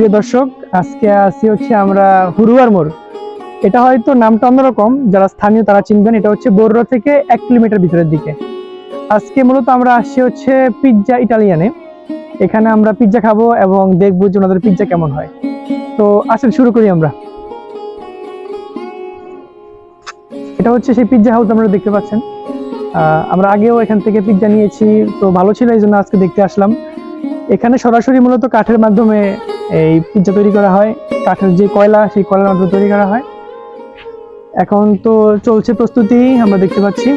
প্রিয় দর্শক, আজকে আসি হচ্ছে আমরা হুরুয়ার মোড়। এটা হয়তো নামটা অন্যরকম, যারা স্থানীয় তারা চিনবেন। এটা হচ্ছে বড়ুয়া থেকে 1 কিলোমিটার ভিতরের দিকে। আজকে মূলত আমরা আসছি হচ্ছে পিৎজা ইটালিয়ানে। এখানে আমরা পিৎজা খাবো এবং দেখবো যে ওনাদের পিৎজা কেমন হয়। তো আসেন শুরু করি আমরা। এটা হচ্ছে সেই পিৎজা হাউস, আপনারা দেখতে পাচ্ছেন। আমরা আগেও এখান থেকে পিৎজা নিয়েছি, তো ভালো ছিল, এই জন্য আজকে দেখতে আসলাম। এখানে সরাসরি মূলত কাঠের মাধ্যমে এই পিৎজা তৈরি করা হয়। কাঠের যে কয়লা, সেই কয়লার মাধ্যমে তৈরি করা হয়। এখন তো চলছে প্রস্তুতি, আমরা দেখতে পাচ্ছি।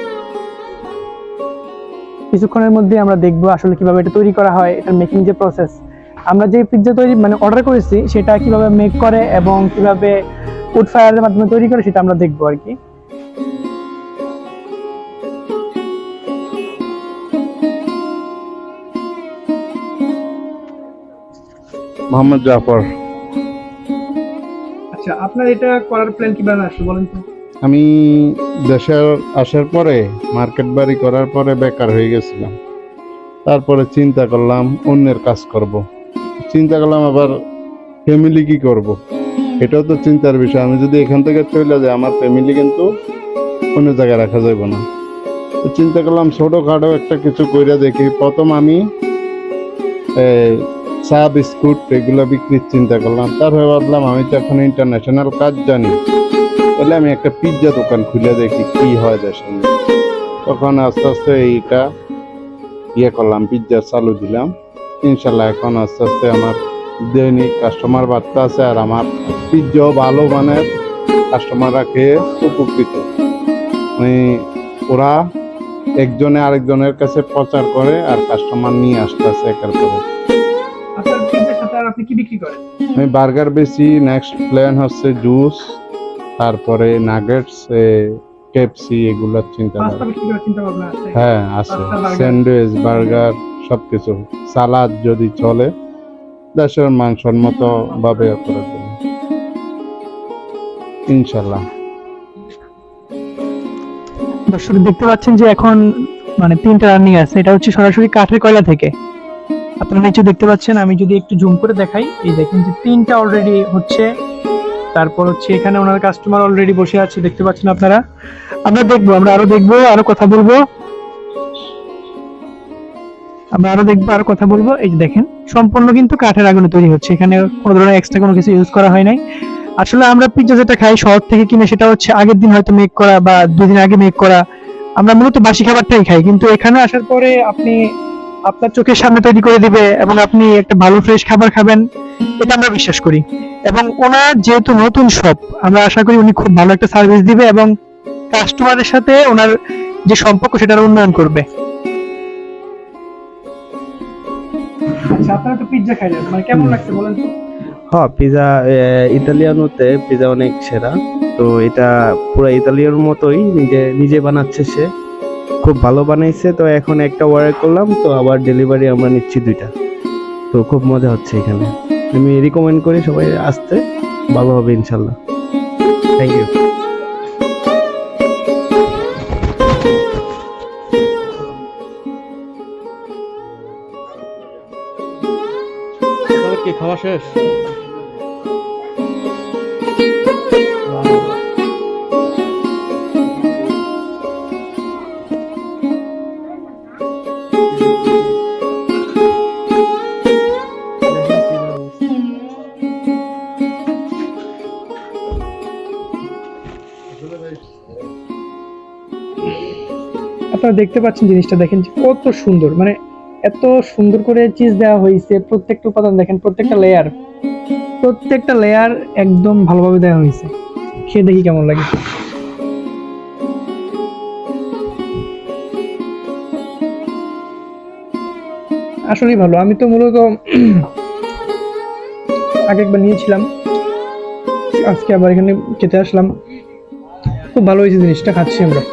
কিছুক্ষণের মধ্যে আমরা দেখবো আসলে কিভাবে এটা তৈরি করা হয়, এটার মেকিং যে প্রসেস। আমরা যে পিৎজা তৈরি অর্ডার করেছি সেটা কিভাবে মেক করে এবং কিভাবে উড ফায়ারের মাধ্যমে তৈরি করে সেটা আমরা দেখবো আর কি। মোহাম্মদ জাফর। আচ্ছা, আপনার এটা করার প্ল্যান কিভাবে আসলো বলেন তো? আমি দেশে আসার পরে মার্কেট বাড়ি করার পরে বেকার হয়ে গেছিলাম। তারপরে চিন্তা করলাম অন্যের কাজ করব। চিন্তা করলাম আবার ফ্যামিলি কি করব, এটাও তো চিন্তার বিষয়। আমি যদি এখান থেকে চলে যাই, আমার ফ্যামিলি কিন্তু অন্য জায়গায় রাখা যাবে না। তো চিন্তা করলাম ছোটোখাটো একটা কিছু কইরা দেখি। প্রথম আমি চা বিস্কুট এগুলো বিক্রির চিন্তা করলাম। তারপরে ভাবলাম আমি তো এখন ইন্টারন্যাশনাল কাজ জানি, তাহলে আমি একটা পিৎজা দোকান খুলে দেখি কি হয় দেশে। তখন আস্তে আস্তে এইটা করলাম, পিৎজা চালু দিলাম। ইনশাল্লাহ এখন আস্তে আস্তে আমার দৈনিক কাস্টমার বাড়তে আছে, আর আমার পিৎজাও ভালো মানের, কাস্টমাররা খেয়ে উপকৃত। ওরা একজনে আরেকজনের কাছে প্রচার করে আর কাস্টমার নিয়ে আসতেছে একের পরে। আপনার পিৎজার সাথে আর আপনি কি বিক্রি করেন? আমি বার্গার বেশি, নেক্সট প্ল্যান হচ্ছে জুস, তারপরে নাগেটস, কেএফসি এগুলোর চিন্তা ভাবনা আছে? হ্যাঁ আছে, স্যান্ডউইচ, বার্গার সবকিছু, সালাদ যদি চলে, দেশের মানসম্মত ভাবে করার জন্য ইনশাল্লাহ। দর্শক দেখতে পাচ্ছেন যে এখন 3টা রানিং আছে। এটা হচ্ছে সরাসরি কাঠের কয়লা থেকে। আপনারা নিচে দেখতে পাচ্ছেন, আমি যদি একটু জুম করে দেখাই, এই দেখেন যে 3টা অলরেডি হচ্ছে। তারপর হচ্ছে এখানে ওনার কাস্টমার অলরেডি বসে আছে, দেখতে পাচ্ছেন আপনারা। আমরা আরো দেখবো, আরো কথা বলবো। এই যে দেখেন, সম্পূর্ণ কিন্তু কাঠের আগুনে তৈরি হচ্ছে। এখানে কোনো ধরনের এক্সট্রা কোনো কিছু ইউজ করা হয় নাই। আসলে আমরা পিৎজা যেটা খাই শহর থেকে কিনে, সেটা হচ্ছে আগের দিন হয়তো মেক করা বা 2 দিন আগে মেক করা। আমরা মূলত বাসি খাবারটাই খাই, কিন্তু এখানে আসার পরে আপনি আপনার চোখের সামনে তৈরি করে দিবে এবং আপনি একটা ভালো ফ্রেশ খাবার খাবেন, এটা আমরা বিশ্বাস করি। এবং ওনার যেহেতু নতুন শপ, আমরা আশা করি উনি খুব ভালো একটা সার্ভিস দিবে এবং কাস্টমারের সাথে ওনার যে সম্পর্ক সেটার উন্নয়ন করবে। আচ্ছা, আপনারা তো পিৎজা খাইলেন, কেমন লাগছে বলেন তো? হ্যাঁ, পিজা ইতালিয়ানোতে পিজা অনেক সেরা। তো এটা পুরো ইতালিয়ার মতোই নিজে বানাচ্ছে, সে খুব ভালো বানাইছে। তো এখন একটা অর্ডার করলাম, তো আবার ডেলিভারি আমরা নিচ্ছি 2টা। তো খুব মজা হচ্ছে এখানে। আমি রিকমেন্ড করি সবাই আসতে, ভালো হবে ইনশাল্লাহ। Thank you. কি খাওয়া শেষ? আপনারা দেখতে পাচ্ছেন জিনিসটা, দেখেন যে কত সুন্দর, এত সুন্দর করে চিজ দেওয়া হয়েছে। প্রত্যেকটা উপাদান দেখেন, প্রত্যেকটা লেয়ার একদম ভালোভাবে দেওয়া হয়েছে। খেয়ে দেখি কেমন লাগে। আসলেই ভালো। আমি তো মূলত আগে একবার নিয়েছিলাম, আজকে আবার এখানে খেতে আসলাম। খুব ভালো হয়েছে জিনিসটা, খাচ্ছি আমরা।